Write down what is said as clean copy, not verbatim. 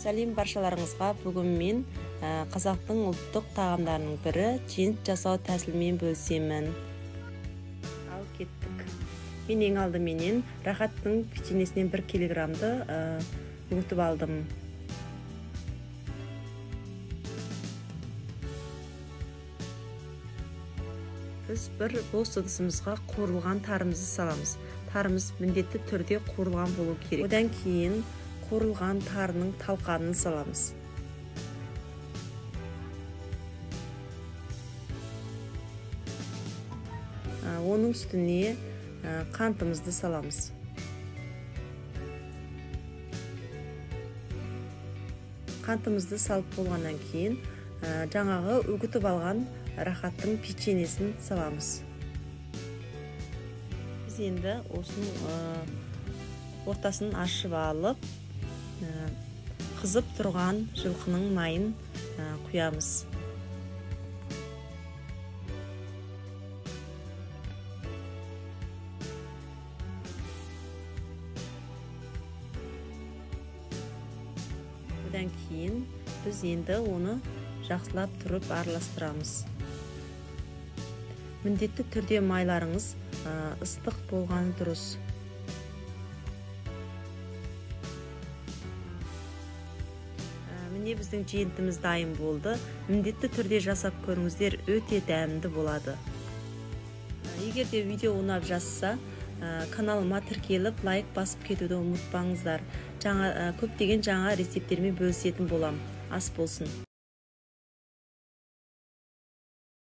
Сәлем баршаларыңызға. Бүгін мен қазақтың ұлттық тағамдарының бірі жент жасау тәсілімен бөлісемін. Ал кеттік. Мен ең алдыменен рахаттың печенесінен 1 килограммды үгітіп алдым. Біз бір бос ыдысымызға қуырылған тарымызды саламыз. Тарымыз міндетті түрде қуырылған болу керек. Одан кейін қуырылған тарының талқанын саламыз. Оның үстіне қантымызды саламыз. Қантымызды салып болғаннан кейін жаңағы үгітіп алған рахаттың печенесін саламыз. Біз енді осының ортасын ашып алып, қызып тұрған жылқының майын құямыз. Одан кейін біз енді оны жақсылап тұрып араластырамыз. Міндетті түрде майларыңыз ыстық болғаны дұрыс. Міне біздің жентіміз дайын болды. Міндетті түрде жасап көріңіздер, өте дәмді болады. Егер де видео ұнап жатса, каналыма тіркеліп, лайк басып кетуді ұмытпаңыздар. Көптеген жаңа рецептермен бөлісетін болам. Ас болсын.